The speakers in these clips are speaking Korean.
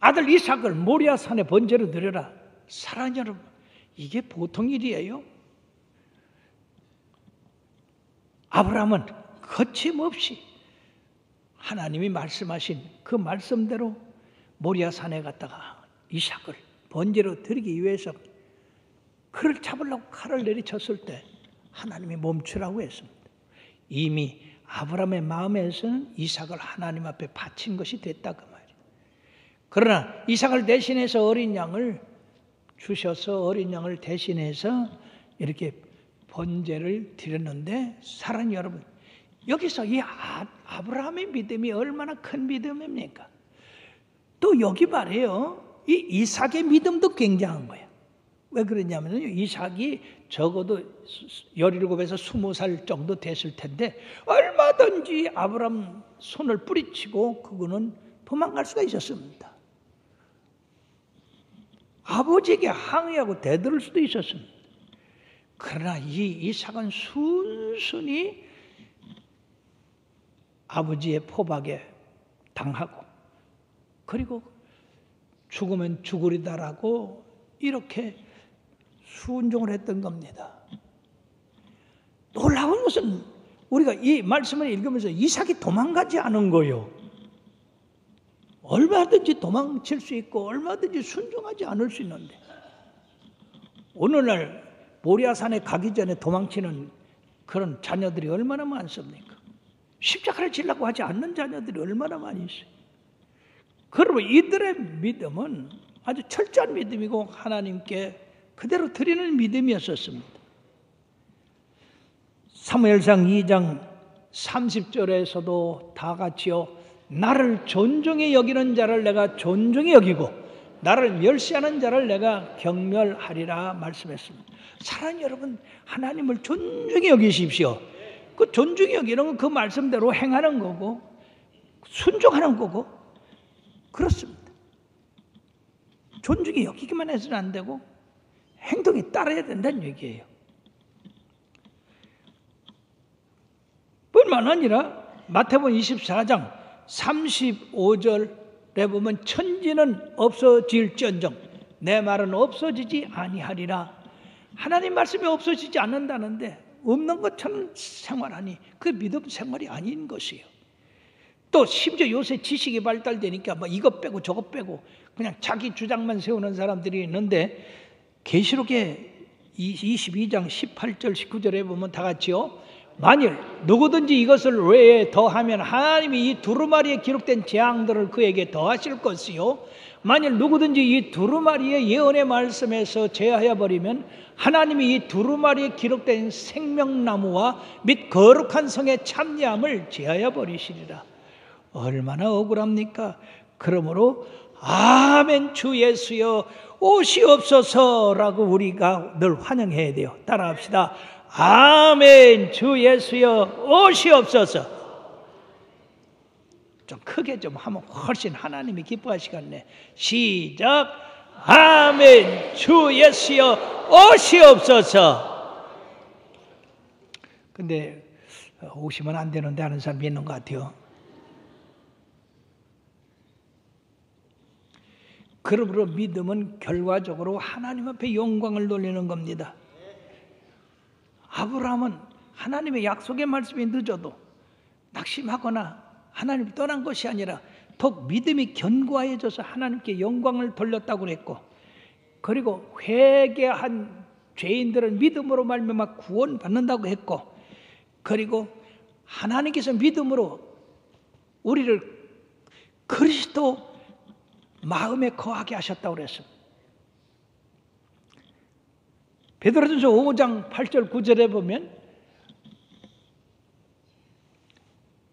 아들 이삭을 모리아 산에 번제로 드려라. 사랑하는 여러분, 이게 보통 일이에요? 아브라함은 거침없이 하나님이 말씀하신 그 말씀대로 모리아 산에 갔다가 이삭을 번제로 드리기 위해서 그를 잡으려고 칼을 내리쳤을 때 하나님이 멈추라고 했습니다. 이미 아브라함의 마음에서는 이삭을 하나님 앞에 바친 것이 됐다 그 말이에요. 그러나 이삭을 대신해서 어린 양을 주셔서 어린 양을 대신해서 이렇게 번제를 드렸는데, 사랑하는 여러분, 여기서 이 아브라함의 믿음이 얼마나 큰 믿음입니까? 또 여기 말이에요, 이 이삭의 믿음도 굉장한 거예요. 왜 그러냐면요, 이삭이 적어도 17에서 20살 정도 됐을 텐데 얼마든지 아브라함 손을 뿌리치고 그거는 도망갈 수가 있었습니다. 아버지에게 항의하고 대들을 수도 있었습니다. 그러나 이 이삭은 순순히 아버지의 포박에 당하고, 그리고 죽으면 죽으리다라고 이렇게 순종을 했던 겁니다. 놀라운 것은 우리가 이 말씀을 읽으면서 이삭이 도망가지 않은 거예요. 얼마든지 도망칠 수 있고 얼마든지 순종하지 않을 수 있는데, 오늘날 모리아산에 가기 전에 도망치는 그런 자녀들이 얼마나 많습니까? 십자가를 지려고 하지 않는 자녀들이 얼마나 많이 있어요. 그러면 이들의 믿음은 아주 철저한 믿음이고 하나님께 그대로 드리는 믿음이었었습니다. 사무엘상 2장 30절에서도 다 같이요, 나를 존중히 여기는 자를 내가 존중히 여기고 나를 멸시하는 자를 내가 경멸하리라 말씀했습니다. 사랑하는 여러분, 하나님을 존중히 여기십시오. 그 존중히 여기는 건 그 말씀대로 행하는 거고 순종하는 거고 그렇습니다. 존중히 여기기만 해서는 안 되고 행동이 따라야 된다는 얘기예요. 뿐만 아니라 마태복음 24장 35절에 보면 천지는 없어질지언정 내 말은 없어지지 아니하리라. 하나님 말씀이 없어지지 않는다는데 없는 것처럼 생활하니 그 믿음 생활이 아닌 것이에요. 또 심지어 요새 지식이 발달되니까 뭐 이것 빼고 저것 빼고 그냥 자기 주장만 세우는 사람들이 있는데, 계시록의 22장 18절 19절에 보면 다 같이요, 만일 누구든지 이것을 외에 더하면 하나님이 이 두루마리에 기록된 재앙들을 그에게 더하실 것이요, 만일 누구든지 이 두루마리의 예언의 말씀에서 제하여 버리면 하나님이 이 두루마리에 기록된 생명나무와 및 거룩한 성의 참여함을 제하여 버리시리라. 얼마나 억울합니까? 그러므로 아멘 주 예수여 오시옵소서라고 우리가 늘 환영해야 돼요. 따라합시다. 아멘 주 예수여 오시옵소서. 좀 크게 좀 하면 훨씬 하나님이 기뻐하시겠네. 시작. 아멘 주 예수여 오시옵소서. 근데 오시면 안 되는데 하는 사람이 있는 것 같아요. 그러므로 믿음은 결과적으로 하나님 앞에 영광을 돌리는 겁니다. 아브라함은 하나님의 약속의 말씀이 늦어도 낙심하거나 하나님 떠난 것이 아니라 더욱 믿음이 견고해져서 하나님께 영광을 돌렸다고 그랬고, 그리고 회개한 죄인들은 믿음으로 말미암아 구원받는다고 했고, 그리고 하나님께서 믿음으로 우리를 그리스도 마음에 거하게 하셨다고 그랬습니다. 베드로전서 5장 8절 9절에 보면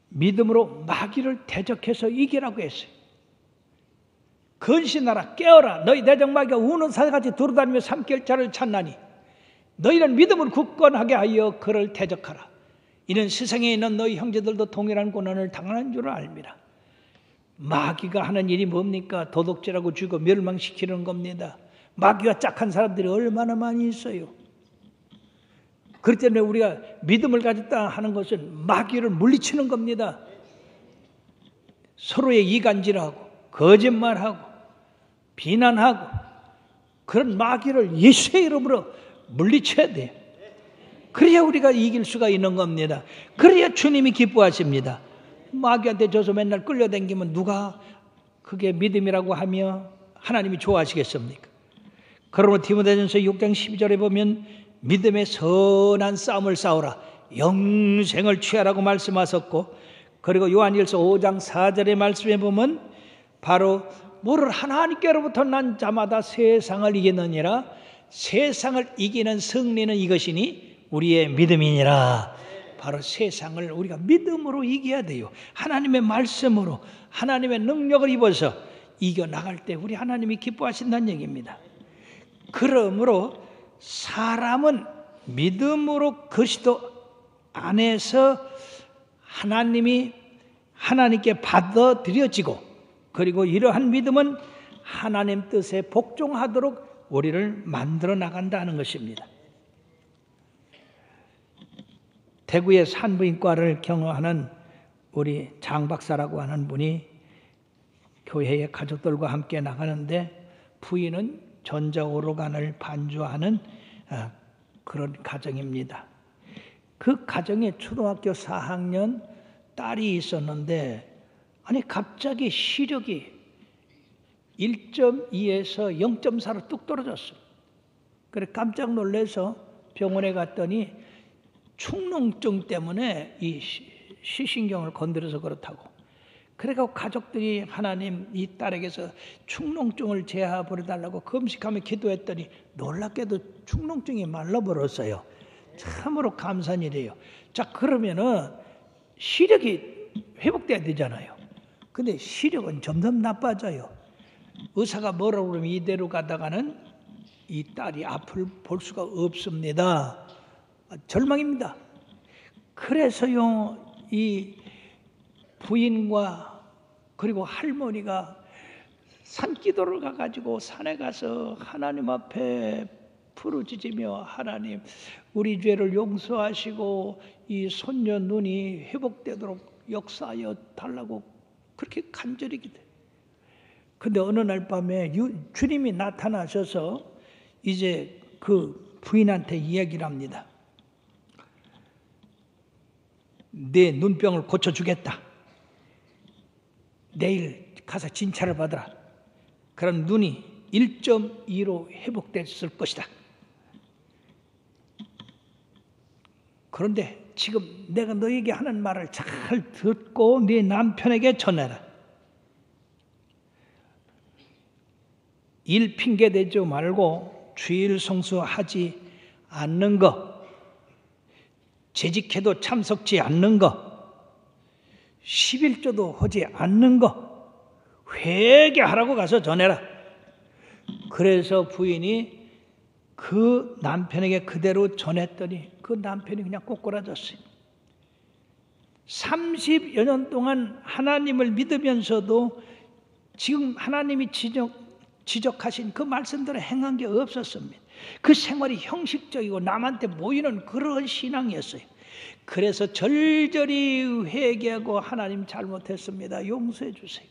믿음으로 마귀를 대적해서 이기라고 했어요. 근신하라 깨어라 너희 내적 마귀가 우는 사자같이 두루다니며 삼킬 자를 찾나니 너희는 믿음을 굳건하게 하여 그를 대적하라. 이는 세상에 있는 너희 형제들도 동일한 고난을 당하는 줄 알미라. 마귀가 하는 일이 뭡니까? 도둑질하고 죽이고 멸망시키는 겁니다. 마귀가 짝한 사람들이 얼마나 많이 있어요. 그렇기 때문에 우리가 믿음을 가졌다 하는 것은 마귀를 물리치는 겁니다. 서로의 이간질하고 거짓말하고 비난하고 그런 마귀를 예수의 이름으로 물리쳐야 돼요. 그래야 우리가 이길 수가 있는 겁니다. 그래야 주님이 기뻐하십니다. 마귀한테 져서 맨날 끌려다니면 누가 그게 믿음이라고 하며 하나님이 좋아하시겠습니까? 그러므로 디모데전서 6장 12절에 보면 믿음의 선한 싸움을 싸우라, 영생을 취하라고 말씀하셨고, 그리고 요한일서 5장 4절의 말씀에 보면 바로 뭐를 하나님께로부터 난 자마다 세상을 이기느니라, 세상을 이기는 승리는 이것이니 우리의 믿음이니라. 바로 세상을 우리가 믿음으로 이겨야 돼요. 하나님의 말씀으로, 하나님의 능력을 입어서 이겨나갈 때 우리 하나님이 기뻐하신다는 얘기입니다. 그러므로 사람은 믿음으로 그리스도 안에서 하나님께 받아들여지고, 그리고 이러한 믿음은 하나님 뜻에 복종하도록 우리를 만들어 나간다는 것입니다. 대구의 산부인과를 경험하는 우리 장 박사라고 하는 분이 교회의 가족들과 함께 나가는데, 부인은 전자오르간을 반주하는 그런 가정입니다. 그 가정에 초등학교 4학년 딸이 있었는데, 아니 갑자기 시력이 1.2에서 0.4로 뚝 떨어졌어요. 그래 깜짝 놀라서 병원에 갔더니 축농증 때문에 이 시신경을 건드려서 그렇다고. 그래서 가족들이 하나님 이 딸에게서 축농증을 제하버려달라고 금식하며 기도했더니 놀랍게도 축농증이 말라버렸어요. 참으로 감사한 일이에요. 자, 그러면은 시력이 회복돼야 되잖아요. 근데 시력은 점점 나빠져요. 의사가 뭐라고 그러면 이대로 가다가는 이 딸이 앞을 볼 수가 없습니다. 절망입니다. 그래서요, 이 부인과 그리고 할머니가 산기도를 가가지고 산에 가서 하나님 앞에 부르짖으며, 하나님 우리 죄를 용서하시고 이 손녀 눈이 회복되도록 역사하여 달라고 그렇게 간절히 기도해요. 근데 어느 날 밤에 주님이 나타나셔서 이제 그 부인한테 이야기를 합니다. 내 눈병을 고쳐주겠다. 내일 가서 진찰을 받아라. 그럼 눈이 1.2로 회복됐을 것이다. 그런데 지금 내가 너에게 하는 말을 잘 듣고 네 남편에게 전해라. 일 핑계 대지 말고 주일 성수하지 않는 것, 재직해도 참석지 않는 것, 11조도 하지 않는 것, 회개하라고 가서 전해라. 그래서 부인이 그 남편에게 그대로 전했더니 그 남편이 그냥 꼬꾸라졌어요. 30여 년 동안 하나님을 믿으면서도 지금 하나님이 지적하신 그 말씀대로 행한 게 없었습니다. 그 생활이 형식적이고 남한테 보이는 그런 신앙이었어요. 그래서 절절히 회개하고 하나님 잘못했습니다, 용서해 주세요.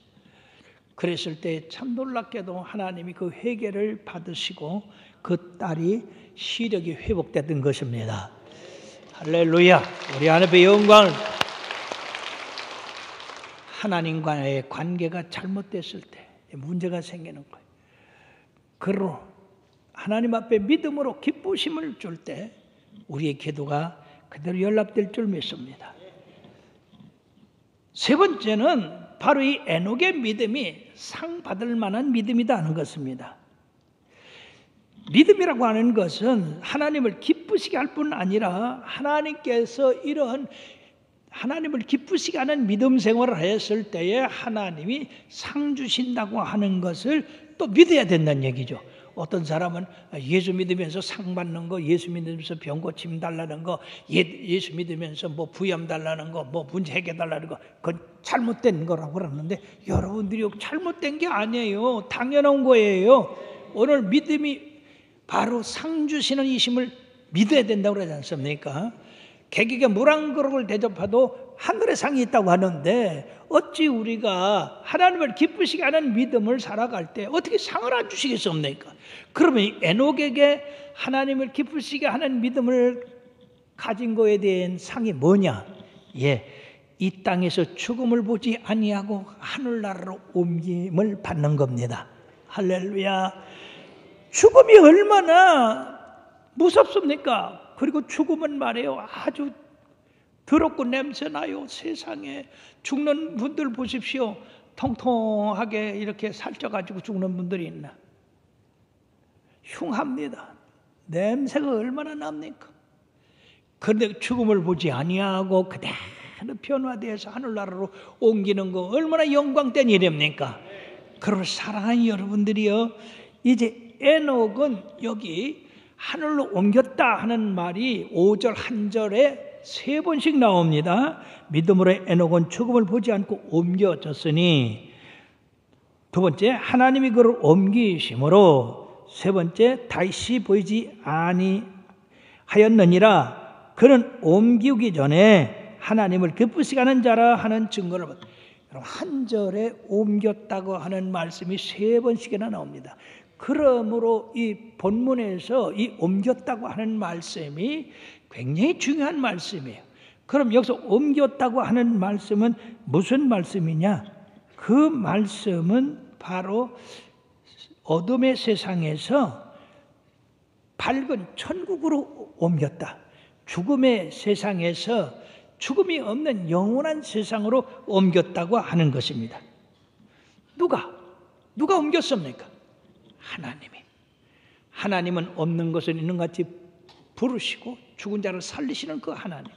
그랬을 때 참 놀랍게도 하나님이 그 회개를 받으시고 그 딸이 시력이 회복됐던 것입니다. 할렐루야. 우리 하나님의 영광을. 하나님과의 관계가 잘못됐을 때 문제가 생기는 거예요. 그러므로 하나님 앞에 믿음으로 기쁘심을 줄 때 우리의 기도가 그대로 연락될 줄 믿습니다. 세 번째는 바로 이 에녹의 믿음이 상 받을 만한 믿음이다 하는 것입니다. 믿음이라고 하는 것은 하나님을 기쁘시게 할 뿐 아니라 하나님께서 이러한 하나님을 기쁘시게 하는 믿음 생활을 했을 때에 하나님이 상 주신다고 하는 것을 또 믿어야 된다는 얘기죠. 어떤 사람은 예수 믿으면서 상 받는 거, 예수 믿으면서 병 고침 달라는 거, 예수 믿으면서 뭐 부염 달라는 거, 뭐 문제 해결 달라는 거, 그건 잘못된 거라고 그러는데 여러분들이 잘못된 게 아니에요. 당연한 거예요. 오늘 믿음이 바로 상 주시는 이심을 믿어야 된다고 그러지 않습니까? 객에게 물 한 그릇을 대접해도 하늘의 상이 있다고 하는데 어찌 우리가 하나님을 기쁘시게 하는 믿음을 살아갈 때 어떻게 상을 안 주시겠습니까? 그러면 에녹에게 하나님을 기쁘시게 하는 믿음을 가진 거에 대한 상이 뭐냐? 이 땅에서 죽음을 보지 아니하고 하늘나라로 옮김을 받는 겁니다. 할렐루야. 죽음이 얼마나 무섭습니까? 그리고 죽음은 말이에요, 아주 더럽고 냄새나요. 세상에 죽는 분들 보십시오. 통통하게 이렇게 살쪄가지고 죽는 분들이 있나? 흉합니다. 냄새가 얼마나 납니까? 그런데 죽음을 보지 아니하고 그대로 변화되어서 하늘나라로 옮기는 거 얼마나 영광된 일입니까? 그리고 사랑하는 여러분들이요, 이제 에녹은 여기 하늘로 옮겼다 하는 말이 5절 한 절에 3번씩 나옵니다. 믿음으로 에녹은 죽음을 보지 않고 옮겨졌으니, 두 번째 하나님이 그를 옮기심으로, 세 번째 다시 보이지 아니하였느니라. 그는 옮기기 전에 하나님을 기쁘시게 하는 자라 하는 증거를 받. 한 절에 옮겼다고 하는 말씀이 3번씩이나 나옵니다. 그러므로 이 본문에서 이 옮겼다고 하는 말씀이 굉장히 중요한 말씀이에요. 그럼 여기서 옮겼다고 하는 말씀은 무슨 말씀이냐? 그 말씀은 바로 어둠의 세상에서 밝은 천국으로 옮겼다. 죽음의 세상에서 죽음이 없는 영원한 세상으로 옮겼다고 하는 것입니다. 누가 옮겼습니까? 하나님이. 하나님은 없는 것을 있는 것 같이 부르시고 죽은 자를 살리시는 그 하나님.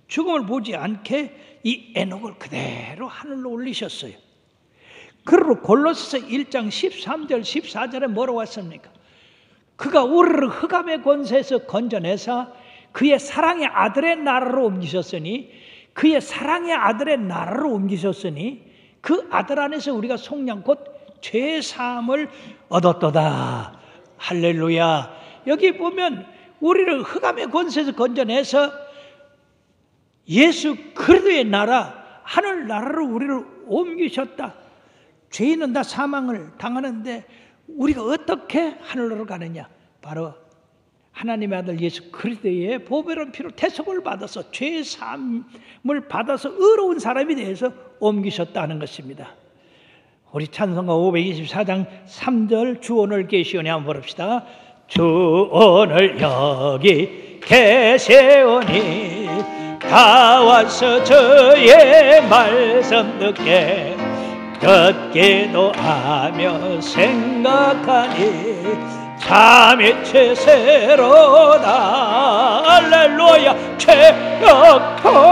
죽음을 보지 않게 이 에녹을 그대로 하늘로 올리셨어요. 그러므로 골로새서 1장 13절 14절에 뭐라고 했습니까? 그가 우리를 흑암의 권세에서 건져내사 그의 사랑의 아들의 나라로 옮기셨으니, 그의 사랑의 아들의 나라로 옮기셨으니 그 아들 안에서 우리가 속량 곧 죄사함을 얻었도다. 할렐루야. 여기 보면 우리를 흑암의 권세에서 건져내서 예수 그리스도의 나라, 하늘 나라로 우리를 옮기셨다. 죄인은 다 사망을 당하는데 우리가 어떻게 하늘로 가느냐? 바로 하나님의 아들 예수 그리스도의 보배로운 피로 대속을 받아서 죄 사함을 받아서 의로운 사람이 되어서 옮기셨다는 것입니다. 우리 찬송가 524장 3절 주 오늘 계시오니 한번 부릅시다. 주 오늘 여기 계시오니 다 와서 저의 말씀 듣게 듣기도 하며 생각하니 참이 최새로다. 할렐루야. 죄악하사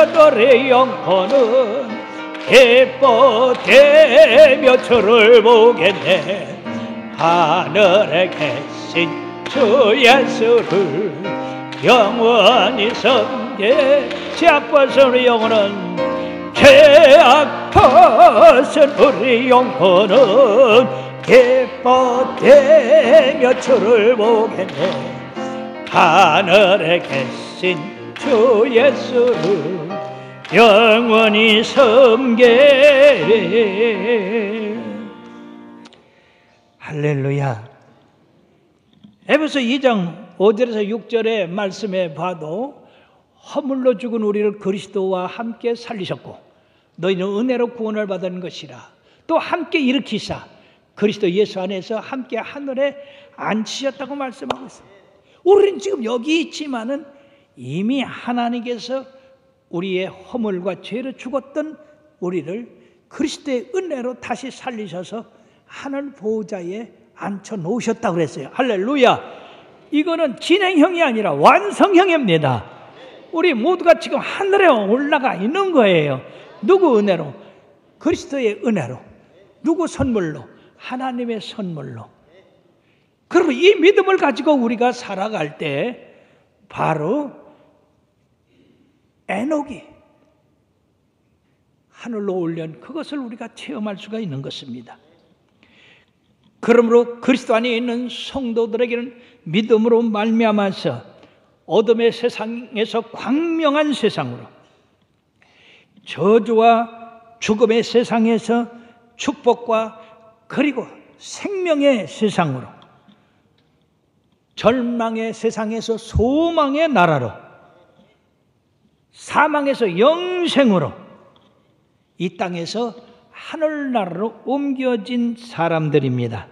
너의 영혼은 기뻐되며 주를 보겠네. 하늘에 계신 주 예수를 영원히 섬게. 죄악받은 우리 영혼은 죄악받은 우리 영혼은 기뻐되며 주를 보겠네. 하늘에 계신 주 예수를 영원히 섬게. 할렐루야. 에베소 2장 5절에서 6절의 말씀에 봐도 허물로 죽은 우리를 그리스도와 함께 살리셨고 너희는 은혜로 구원을 받은 것이라. 또 함께 일으키사 그리스도 예수 안에서 함께 하늘에 앉히셨다고 말씀하고 있습니다. 우리는 지금 여기 있지만은 이미 하나님께서 우리의 허물과 죄로 죽었던 우리를 그리스도의 은혜로 다시 살리셔서 하늘 보좌에 앉혀 놓으셨다고 그랬어요. 할렐루야. 이거는 진행형이 아니라 완성형입니다. 우리 모두가 지금 하늘에 올라가 있는 거예요. 누구 은혜로? 그리스도의 은혜로. 누구 선물로? 하나님의 선물로. 그리고 이 믿음을 가지고 우리가 살아갈 때 바로 에녹이 하늘로 올린 그것을 우리가 체험할 수가 있는 것입니다. 그러므로 그리스도 안에 있는 성도들에게는 믿음으로 말미암아서 어둠의 세상에서 광명한 세상으로, 저주와 죽음의 세상에서 축복과 그리고 생명의 세상으로, 절망의 세상에서 소망의 나라로, 사망에서 영생으로, 이 땅에서 하늘나라로 옮겨진 사람들입니다.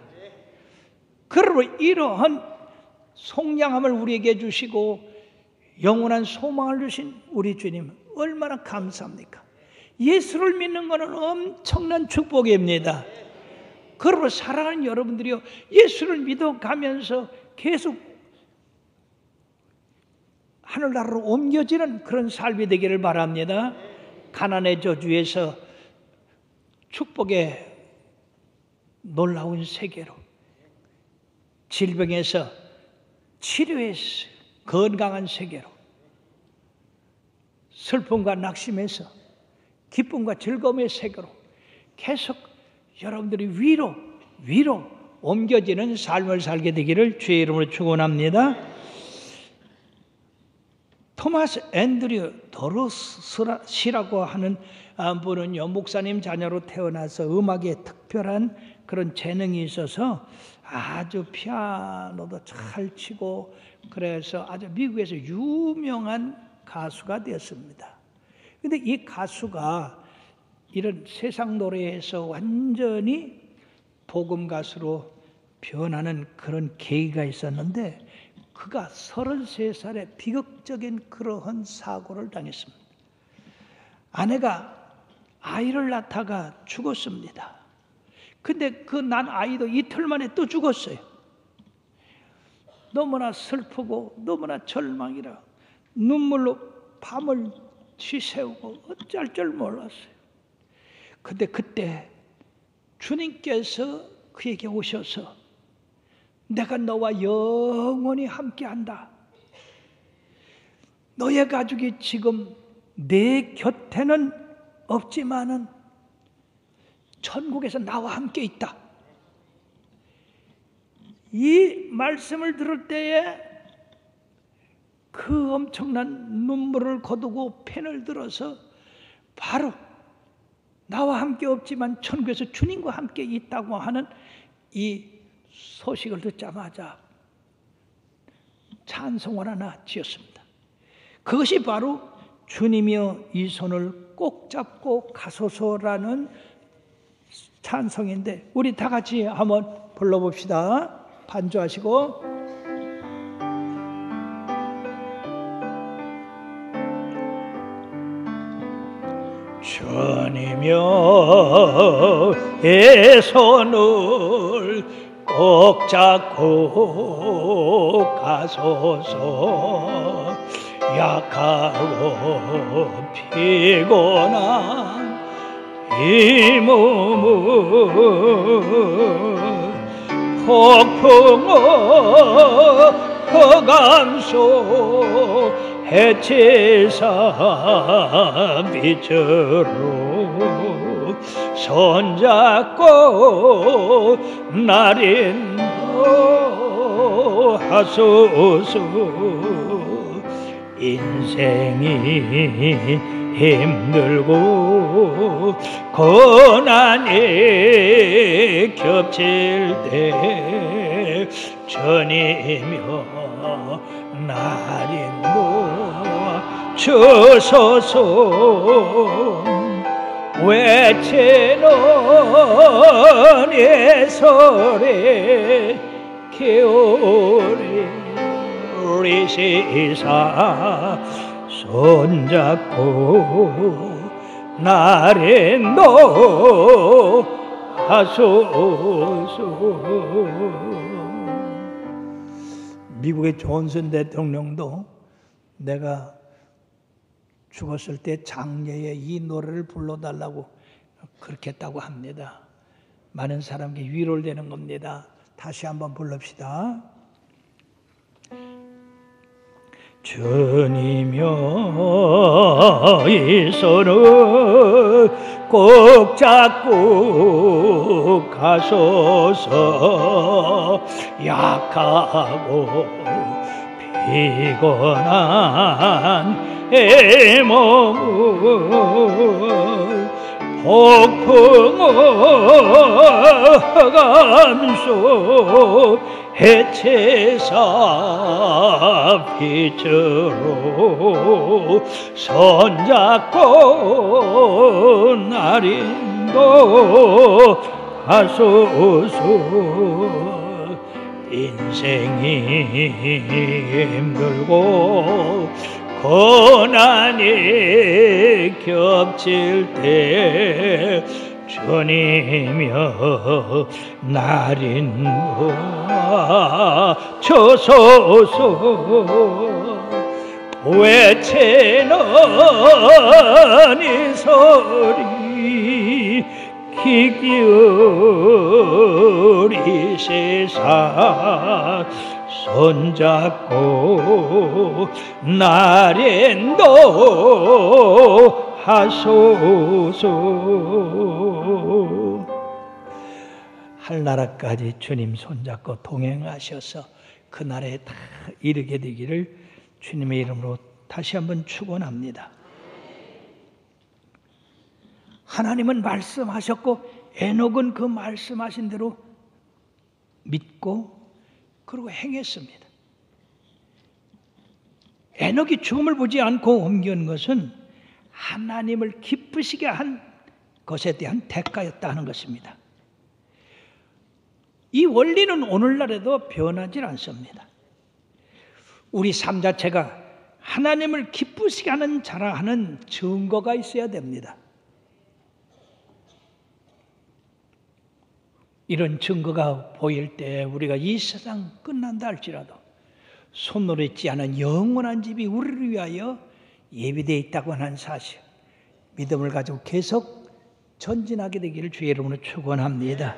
그러므로 이러한 속량함을 우리에게 주시고 영원한 소망을 주신 우리 주님 얼마나 감사합니까? 예수를 믿는 것은 엄청난 축복입니다. 그러므로 사랑하는 여러분들이요, 예수를 믿어가면서 계속 하늘나라로 옮겨지는 그런 삶이 되기를 바랍니다. 가난의 저주에서 축복의 놀라운 세계로, 질병에서 치료에서 건강한 세계로, 슬픔과 낙심에서 기쁨과 즐거움의 세계로 계속 여러분들이 위로 옮겨지는 삶을 살게 되기를 주의 이름으로 축원합니다. 토마스 앤드류 도로스시라고 하는 분은요, 목사님 자녀로 태어나서 음악에 특별한 그런 재능이 있어서 아주 피아노도 잘 치고, 그래서 아주 미국에서 유명한 가수가 되었습니다. 그런데 이 가수가 이런 세상 노래에서 완전히 복음 가수로 변하는 그런 계기가 있었는데, 그가 33살에 비극적인 그러한 사고를 당했습니다. 아내가 아이를 낳다가 죽었습니다. 근데 그 난 아이도 이틀 만에 또 죽었어요. 너무나 슬프고 너무나 절망이라 눈물로 밤을 지새우고 어쩔 줄 몰랐어요. 근데 그때 주님께서 그에게 오셔서 내가 너와 영원히 함께한다. 너의 가족이 지금 내 곁에는 없지만은 천국에서 나와 함께 있다. 이 말씀을 들을 때에 그 엄청난 눈물을 거두고 펜을 들어서 바로 나와 함께 없지만 천국에서 주님과 함께 있다고 하는 이 소식을 듣자마자 찬송을 하나 지었습니다. 그것이 바로 주님이여 이 손을 꼭 잡고 가소서라는 찬송인데, 우리 다 같이 한번 불러봅시다. 반주하시고. 주님이여 이 손을 꼭 잡고 가소서. 약하고 피곤한 이 몸은 폭풍과 흑암 속 해치사 빛으로 손잡고 날 인도하소서. 인생이 힘들고 고난이 겹칠 때 주님이여 날 인도하 주소서. 외치는 이 소리 기울이 시사 손잡고 날 인도하소서. 미국의 존슨 대통령도 내가 죽었을 때 장례에 이 노래를 불러달라고 그렇게 했다고 합니다. 많은 사람에게 위로를 되는 겁니다. 다시 한번 불릅시다. 주님여 이 손을 꼭 잡고 가소서. 약하고 피곤한 내 몸을 폭풍함소 해체사 빛으로 손잡고 날인도 하소서. 인생이 힘들고 고난이 겹칠 때 주님여 날 인도하소서. 외치는 이 소리 귀 기울이시사 손잡고 날 인도하소서. 할나라까지 주님 손잡고 동행하셔서 그날에 다 이르게 되기를 주님의 이름으로 다시 한번 축원합니다. 하나님은 말씀하셨고 에녹은 그 말씀하신 대로 믿고 그리고 행했습니다. 에녹이 죽음을 보지 않고 옮겨온 것은 하나님을 기쁘시게 한 것에 대한 대가였다 하는 것입니다. 이 원리는 오늘날에도 변하지 않습니다. 우리 삶 자체가 하나님을 기쁘시게 하는 자라 하는 증거가 있어야 됩니다. 이런 증거가 보일 때 우리가 이 세상 끝난다 할지라도 손으로 있지 않은 영원한 집이 우리를 위하여 예비되어 있다고 하는 사실, 믿음을 가지고 계속 전진하게 되기를 주의 이름으로 축원합니다.